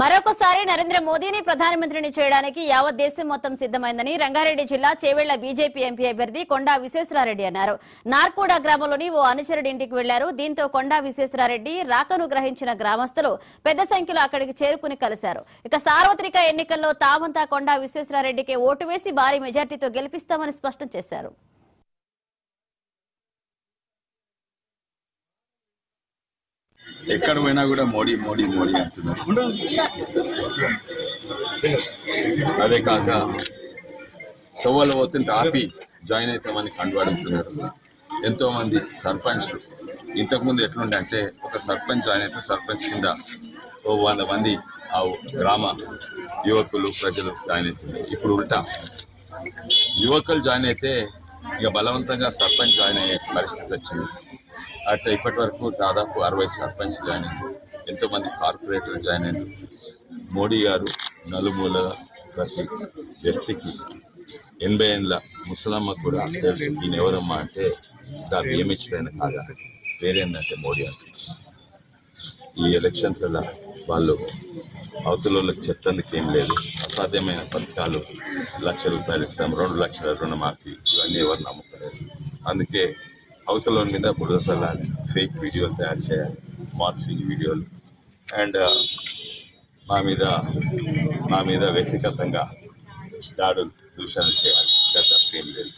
మరొకసారి నరేంద్ర మోదీని ప్రధానమంత్రిని చేయడానికి యావత్ దేశం మొత్తం సిద్దమైందని రంగారెడ్డి జిల్లా చేవెళ్ల బీజేపీ ఎంపీ అభ్యర్థి కొండా విశ్వేశ్వరరెడ్డి అన్నారు. నార్కోడ గ్రామంలోని ఓ అనుచరుడి ఇంటికి వెళ్లారు. దీంతో కొండా విశ్వేశ్వరరెడ్డి రాకను గ్రహించిన గ్రామస్తులు పెద్ద సంఖ్యలో అక్కడికి చేరుకుని కలిశారు. ఇక సార్వత్రిక ఎన్నికల్లో తామంతా కొండా విశ్వేశ్వరరెడ్డికి ఓటు వేసి భారీ మెజార్టీతో గెలిపిస్తామని స్పష్టం చేశారు. ఎక్కడ పోయినా కూడా మోడీ మోడీ మోడీ అంటున్నారు. అదే కాక తవ్వలు పోతుంటే ఆపి జాయిన్ అవుతామని కండువాడుతున్నారు. ఎంతో మంది సర్పంచ్లు ఇంతకుముందు ఎట్లుండే అంటే ఒక సర్పంచ్ జాయిన్ అయితే సర్పంచ్ కింద ఓ 100 మంది ఆ గ్రామ యువకులు ప్రజలు జాయిన్ అవుతున్నారు. ఇప్పుడు ఉల్టా యువకులు జాయిన్ అయితే ఇక బలవంతంగా సర్పంచ్ జాయిన్ అయ్యే పరిస్థితి వచ్చింది. అట్లా ఇప్పటి వరకు దాదాపు 60 సర్పంచ్ జాయిన్ అయ్యారు. ఎంతోమంది కార్పొరేటర్లు జాయిన్ అయ్యారు. మోడీ గారు నలుమూల ప్రతి వ్యక్తికి 80 ఏళ్ళ ముసలమ్మ కూడా తెలుసు ఈయన ఎవరమ్మా అంటే దా బియ్యమిచ్చిపోయిన కాదా పేరేందంటే మోడీ అంటే. ఈ ఎలక్షన్స్ అలా వాళ్ళు అవతలకి చెప్తందుకు ఏం లేదు. అసాధ్యమైన పథకాలు 1 లక్ష రూపాయలు ఇస్తాం, 2 లక్షల రుణమాఫీ ఇవన్నీ ఎవరు నమ్ముతలేరు. అందుకే అవతల మీద బురద చల్లాలి, ఫేక్ వీడియోలు తయారు చేయాలి, మార్ఫింగ్ వీడియోలు అండ్ మా మీద వ్యక్తిగతంగా దాడులు దూషణలు చేయాలి. గత ఏం లేదు.